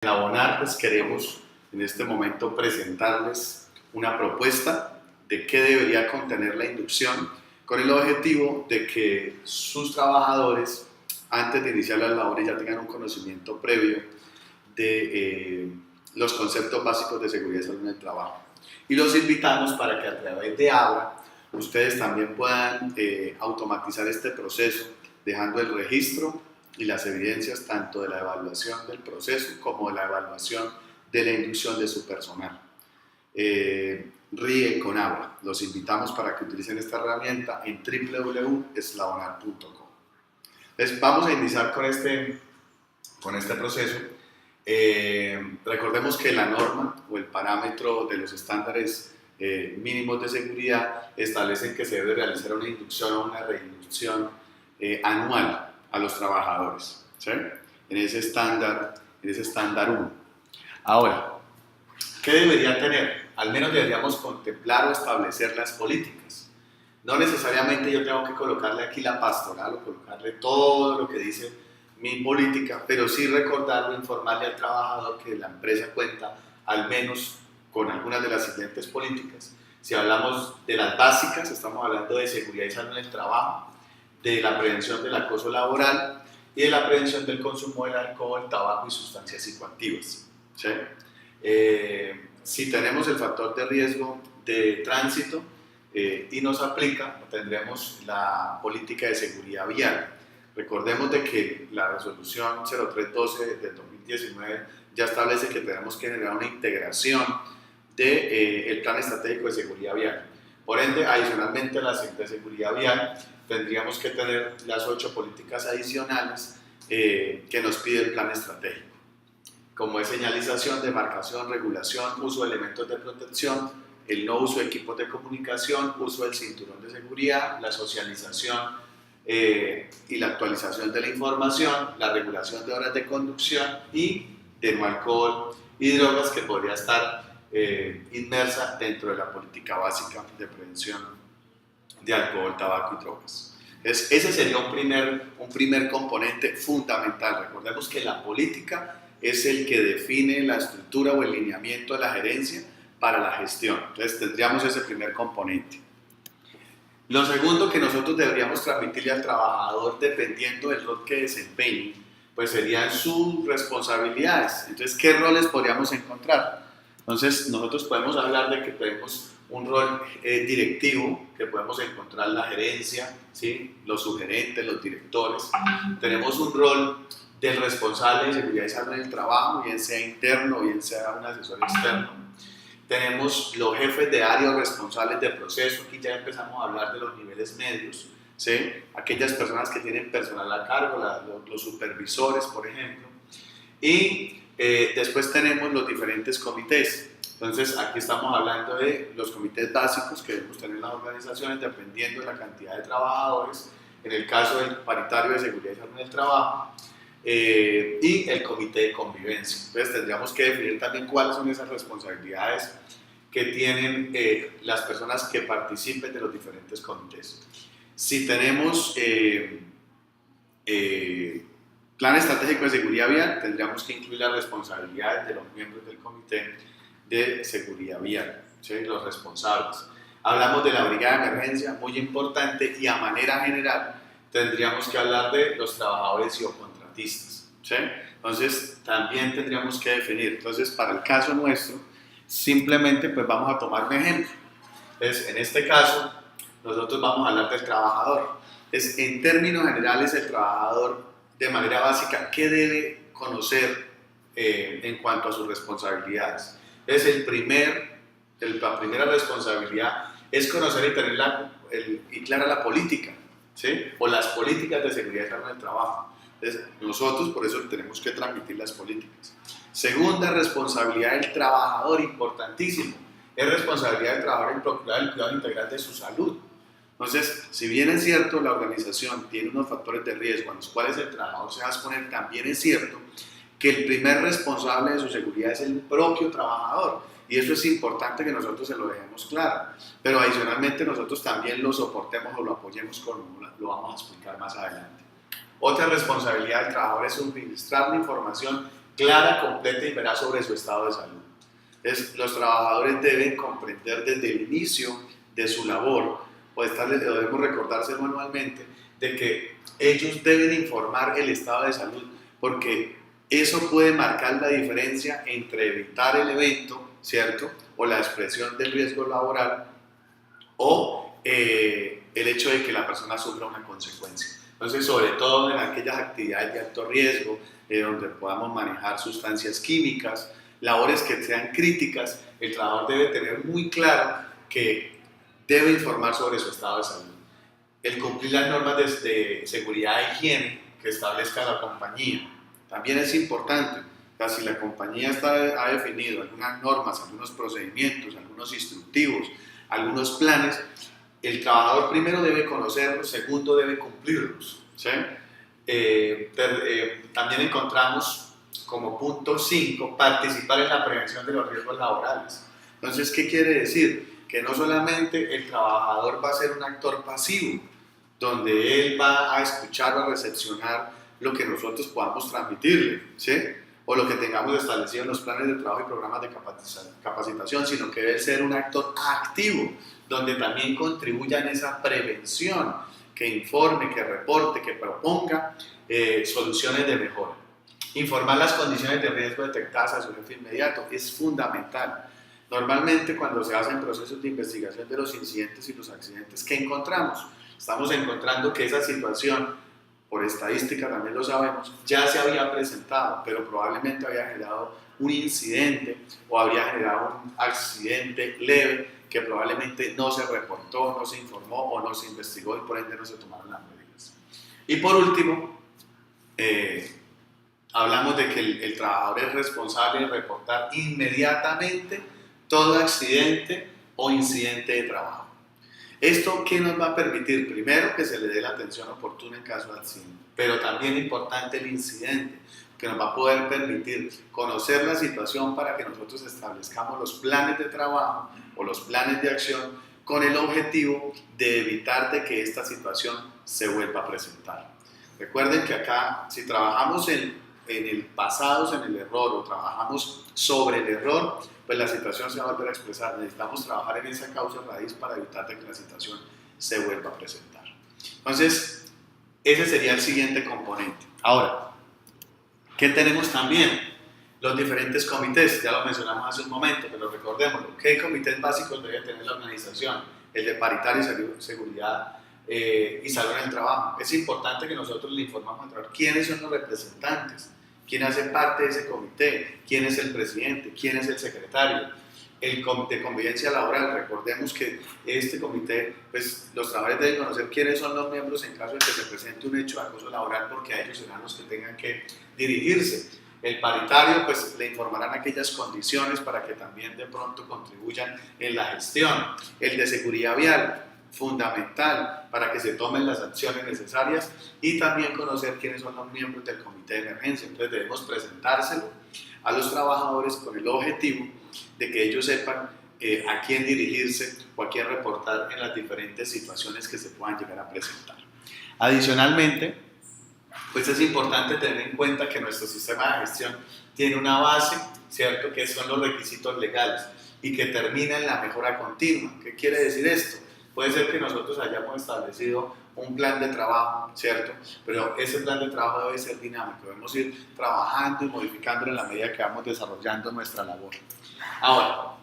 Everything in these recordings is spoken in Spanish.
En Abonar, pues queremos en este momento presentarles una propuesta de qué debería contener la inducción con el objetivo de que sus trabajadores, antes de iniciar las labores, ya tengan un conocimiento previo de los conceptos básicos de seguridad y salud en el trabajo. Y los invitamos para que a través de Abra ustedes también puedan automatizar este proceso, dejando el registro y las evidencias tanto de la evaluación del proceso como de la evaluación de la inducción de su personal. RIE con Abra. Los invitamos para que utilicen esta herramienta en www.eslabonar.com. Entonces vamos a iniciar con este proceso. Recordemos que la norma o el parámetro de los estándares mínimos de seguridad establecen que se debe realizar una inducción o una reinducción anual a los trabajadores, ¿sí? En ese estándar 1. Ahora, ¿qué debería tener? Al menos deberíamos contemplar o establecer las políticas. No necesariamente yo tengo que colocarle aquí la pastoral o colocarle todo lo que dice mi política, pero sí recordarlo, informarle al trabajador que la empresa cuenta al menos con algunas de las siguientes políticas. Si hablamos de las básicas, estamos hablando de seguridad y salud en el trabajo, de la prevención del acoso laboral y de la prevención del consumo del alcohol, tabaco y sustancias psicoactivas, ¿sí? Si tenemos el factor de riesgo de tránsito y nos aplica, tendremos la política de seguridad vial. Recordemos de que la resolución 0312 del 2019 ya establece que tenemos que generar una integración del plan estratégico de seguridad vial. Por ende, adicionalmente a la de seguridad vial, tendríamos que tener las 8 políticas adicionales que nos pide el plan estratégico, como es señalización, demarcación, regulación, uso de elementos de protección, el no uso de equipos de comunicación, uso del cinturón de seguridad, la socialización y la actualización de la información, la regulación de horas de conducción y de no alcohol y drogas, que podría estar inmersa dentro de la política básica de prevención de alcohol, tabaco y drogas. Entonces, ese sería un primer componente fundamental. Recordemos que la política es el que define la estructura o el lineamiento de la gerencia para la gestión. Entonces tendríamos ese primer componente. Lo segundo que nosotros deberíamos transmitirle al trabajador, dependiendo del rol que desempeñe, pues serían sus responsabilidades. Entonces, ¿qué roles podríamos encontrar? Entonces, nosotros podemos hablar de que tenemos un rol directivo, que podemos encontrar la gerencia, ¿sí? Los subgerentes, los directores. Tenemos un rol del responsable de seguridad y salud en el trabajo, bien sea interno o bien sea un asesor externo. Tenemos los jefes de área o responsables de proceso. Aquí ya empezamos a hablar de los niveles medios, ¿sí? Aquellas personas que tienen personal a cargo, los supervisores, por ejemplo. Y después tenemos los diferentes comités. Entonces, aquí estamos hablando de los comités básicos que debemos tener en las organizaciones, dependiendo de la cantidad de trabajadores, en el caso del paritario de seguridad y salud en el trabajo, y el comité de convivencia. Entonces, tendríamos que definir también cuáles son esas responsabilidades que tienen las personas que participen de los diferentes comités. Si tenemos plan estratégico de seguridad vial, tendríamos que incluir las responsabilidades de los miembros del comité de seguridad vial, ¿sí? Los responsables. Hablamos de la brigada de emergencia, muy importante, y a manera general tendríamos que hablar de los trabajadores y o contratistas, ¿sí? Entonces también tendríamos que definir. Entonces, para el caso nuestro, simplemente pues vamos a tomar un ejemplo. Entonces, en este caso, nosotros vamos a hablar del trabajador. Entonces, en términos generales, el trabajador, de manera básica, ¿qué debe conocer en cuanto a sus responsabilidades? Es la primera responsabilidad es conocer y tener clara la política, ¿sí? O las políticas de seguridad y salud en el trabajo. Entonces, nosotros por eso tenemos que transmitir las políticas. Segunda responsabilidad del trabajador, importantísimo, es responsabilidad del trabajador en procurar el cuidado integral de su salud. Entonces, si bien es cierto, la organización tiene unos factores de riesgo a los cuales el trabajador se va a exponer, también es cierto que el primer responsable de su seguridad es el propio trabajador, y eso es importante que nosotros se lo dejemos claro, pero adicionalmente nosotros también lo soportemos o lo apoyemos, como lo vamos a explicar más adelante. Otra responsabilidad del trabajador es suministrar la información clara, completa y veraz sobre su estado de salud. Entonces, los trabajadores deben comprender desde el inicio de su labor, debemos recordarse manualmente, de que ellos deben informar el estado de salud, porque eso puede marcar la diferencia entre evitar el evento, ¿cierto? O la expresión del riesgo laboral, o el hecho de que la persona sufra una consecuencia. Entonces, sobre todo en aquellas actividades de alto riesgo, donde podamos manejar sustancias químicas, labores que sean críticas, el trabajador debe tener muy claro que debe informar sobre su estado de salud. El cumplir las normas de seguridad e higiene que establezca la compañía también es importante. O sea, si la compañía ha definido algunas normas, algunos procedimientos, algunos instructivos, algunos planes, el trabajador primero debe conocerlos, segundo debe cumplirlos, ¿sí? También encontramos como punto 5, participar en la prevención de los riesgos laborales. Entonces, ¿qué quiere decir? Que no solamente el trabajador va a ser un actor pasivo, donde él va a escuchar o a recepcionar lo que nosotros podamos transmitirle, ¿sí? O lo que tengamos establecido en los planes de trabajo y programas de capacitación, sino que debe ser un actor activo, donde también contribuya en esa prevención, que informe, que reporte, que proponga soluciones de mejora. Informar las condiciones de riesgo detectadas a su jefe inmediato es fundamental. Normalmente cuando se hacen procesos de investigación de los incidentes y los accidentes, ¿qué encontramos? Estamos encontrando que esa situación, por estadística también lo sabemos, ya se había presentado, pero probablemente había generado un incidente o habría generado un accidente leve que probablemente no se reportó, no se informó o no se investigó y por ende no se tomaron las medidas. Y por último, hablamos de que el trabajador es responsable de reportar inmediatamente todo accidente o incidente de trabajo. ¿Esto qué nos va a permitir? Primero, que se le dé la atención oportuna en caso de accidente, pero también importante el incidente, que nos va a poder permitir conocer la situación para que nosotros establezcamos los planes de trabajo o los planes de acción con el objetivo de evitar de que esta situación se vuelva a presentar. Recuerden que acá, si trabajamos en el pasado, en el error, o trabajamos sobre el error, pues la situación se va a volver a expresar. Necesitamos trabajar en esa causa raíz para evitar de que la situación se vuelva a presentar. Entonces, ese sería el siguiente componente. Ahora, ¿qué tenemos también? Los diferentes comités, ya lo mencionamos hace un momento, pero recordémoslo. ¿Qué comités básicos debe tener la organización? El de paritaria y seguridad y salud en el trabajo. Es importante que nosotros le informamos al trabajador quiénes son los representantes, quién hace parte de ese comité, quién es el presidente, quién es el secretario. El comité de convivencia laboral, recordemos que este comité, pues los trabajadores deben conocer quiénes son los miembros en caso de que se presente un hecho de acoso laboral, porque a ellos serán los que tengan que dirigirse. El paritario, pues le informarán aquellas condiciones para que también de pronto contribuyan en la gestión. El de seguridad vial, fundamental para que se tomen las acciones necesarias, y también conocer quiénes son los miembros del comité de emergencia. Entonces debemos presentárselo a los trabajadores con el objetivo de que ellos sepan a quién dirigirse o a quién reportar en las diferentes situaciones que se puedan llegar a presentar. Adicionalmente, pues es importante tener en cuenta que nuestro sistema de gestión tiene una base, ¿cierto?, que son los requisitos legales y que termina en la mejora continua. ¿Qué quiere decir esto? Puede ser que nosotros hayamos establecido un plan de trabajo, ¿cierto? Pero ese plan de trabajo debe ser dinámico, debemos ir trabajando y modificándolo en la medida que vamos desarrollando nuestra labor. Ahora,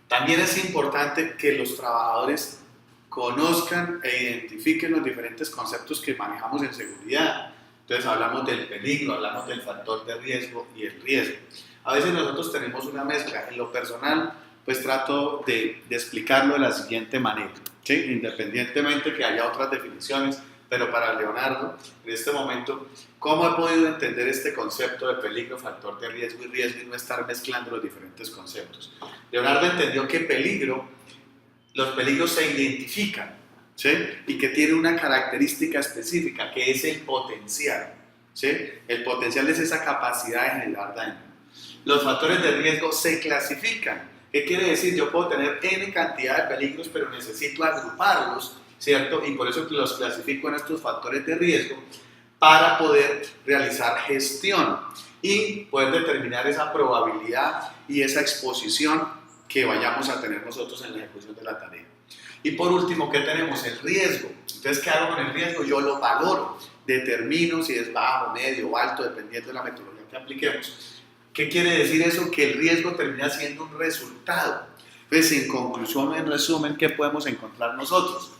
también es importante que los trabajadores conozcan e identifiquen los diferentes conceptos que manejamos en seguridad. Entonces hablamos del peligro, hablamos del factor de riesgo y el riesgo. A veces nosotros tenemos una mezcla. En lo personal, pues trato de explicarlo de la siguiente manera, ¿sí? Independientemente que haya otras definiciones, pero para Leonardo, en este momento, ¿cómo he podido entender este concepto de peligro, factor de riesgo y no estar mezclando los diferentes conceptos? Leonardo entendió que los peligros se identifican, ¿sí? Y que tiene una característica específica, que es el potencial, ¿sí? El potencial es esa capacidad de generar daño. Los factores de riesgo se clasifican. ¿Qué quiere decir? Yo puedo tener N cantidad de peligros, pero necesito agruparlos, ¿cierto? Y por eso los clasifico en estos factores de riesgo para poder realizar gestión. y poder determinar esa probabilidad y esa exposición que vayamos a tener nosotros en la ejecución de la tarea. Y por último, ¿qué tenemos? El riesgo. Entonces, ¿qué hago con el riesgo? Yo lo valoro, determino si es bajo, medio o alto, dependiendo de la metodología que apliquemos. ¿Qué quiere decir eso? Que el riesgo termina siendo un resultado. Entonces, en conclusión, en resumen, ¿qué podemos encontrar nosotros?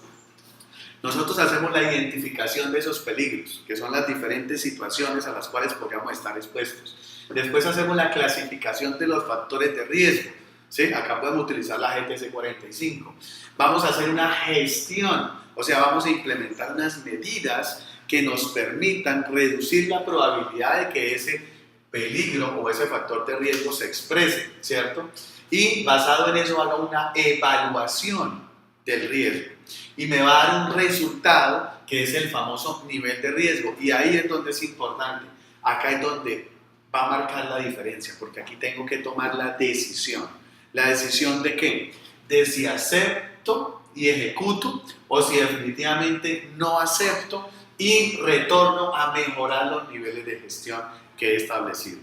Nosotros hacemos la identificación de esos peligros, que son las diferentes situaciones a las cuales podríamos estar expuestos. Después hacemos la clasificación de los factores de riesgo. ¿Sí? Acá podemos utilizar la GTC 45. Vamos a hacer una gestión, o sea, vamos a implementar unas medidas que nos permitan reducir la probabilidad de que ese peligro o ese factor de riesgo se exprese, ¿cierto? Y basado en eso hago una evaluación del riesgo y me va a dar un resultado que es el famoso nivel de riesgo, y ahí es donde es importante, acá es donde va a marcar la diferencia, porque aquí tengo que tomar la decisión. ¿La decisión de qué? De si acepto y ejecuto, o si definitivamente no acepto y retorno a mejorar los niveles de gestión que he establecido.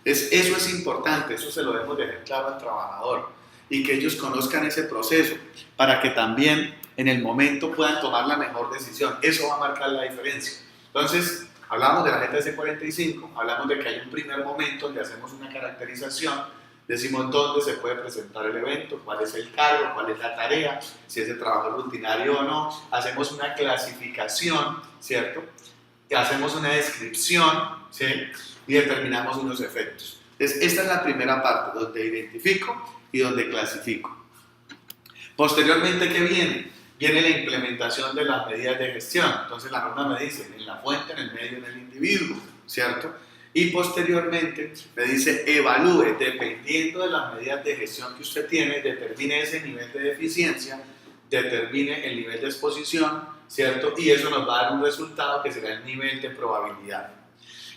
Eso es importante, eso se lo debemos dejar claro al trabajador, y que ellos conozcan ese proceso para que también en el momento puedan tomar la mejor decisión. Eso va a marcar la diferencia. Entonces, hablamos de la GTC 45, hablamos de que hay un primer momento donde hacemos una caracterización. Decimos dónde se puede presentar el evento, cuál es el cargo, cuál es la tarea, si es de trabajo rutinario o no. Hacemos una clasificación, ¿cierto? Y hacemos una descripción, ¿sí? Y determinamos unos efectos. Entonces, esta es la primera parte, donde identifico y donde clasifico. Posteriormente, ¿qué viene? Viene la implementación de las medidas de gestión. Entonces, la norma me dice en la fuente, en el medio, en el individuo, ¿cierto? Y posteriormente me dice evalúe, dependiendo de las medidas de gestión que usted tiene, determine ese nivel de deficiencia, determine el nivel de exposición, ¿cierto? Y eso nos va a dar un resultado que será el nivel de probabilidad.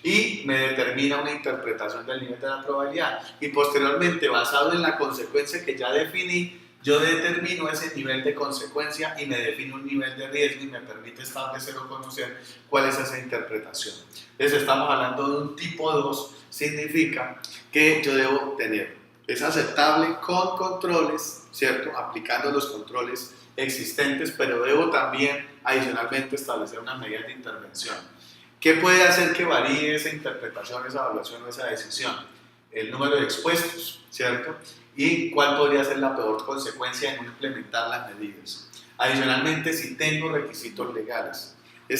Y me determina una interpretación del nivel de la probabilidad. Y posteriormente, basado en la consecuencia que ya definí, yo determino ese nivel de consecuencia y me defino un nivel de riesgo y me permite establecer o conocer cuál es esa interpretación. Entonces, estamos hablando de un tipo 2, significa que yo debo tener, es aceptable con controles, ¿cierto? Aplicando los controles existentes, pero debo también adicionalmente establecer unas medidas de intervención. ¿Qué puede hacer que varíe esa interpretación, esa evaluación o esa decisión? El número de expuestos, ¿cierto? Y cuál podría ser la peor consecuencia en no implementar las medidas. Adicionalmente, si tengo requisitos legales,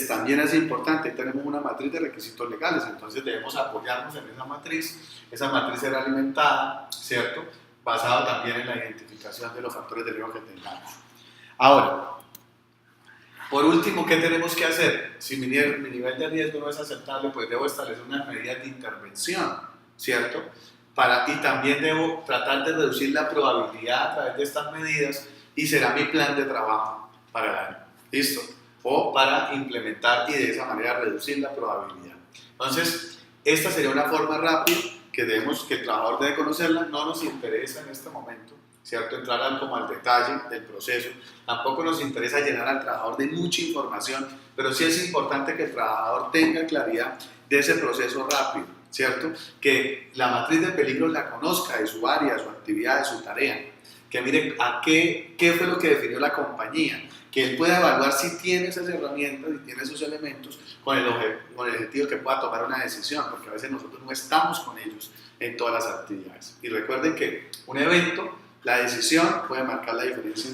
también es importante, tenemos una matriz de requisitos legales, entonces debemos apoyarnos en esa matriz será alimentada, ¿cierto? Basada también en la identificación de los factores de riesgo que tengamos. Ahora, por último, ¿qué tenemos que hacer? Si mi nivel de riesgo no es aceptable, pues debo establecer unas medidas de intervención, ¿cierto? Y también debo tratar de reducir la probabilidad a través de estas medidas, y será mi plan de trabajo para el año. ¿Listo? O para implementar y de esa manera reducir la probabilidad. Entonces, esta sería una forma rápida que el trabajador debe conocerla. No nos interesa en este momento, ¿cierto?, entrar como al detalle del proceso. Tampoco nos interesa llenar al trabajador de mucha información, pero sí es importante que el trabajador tenga claridad de ese proceso rápido, ¿cierto? Que la matriz de peligros la conozca, de su área, de su actividad, de su tarea. Que mire a qué fue lo que definió la compañía, que él pueda evaluar si tiene esas herramientas y tiene esos elementos con el objetivo que pueda tomar una decisión, porque a veces nosotros no estamos con ellos en todas las actividades. Y recuerden que un evento, la decisión puede marcar la diferencia.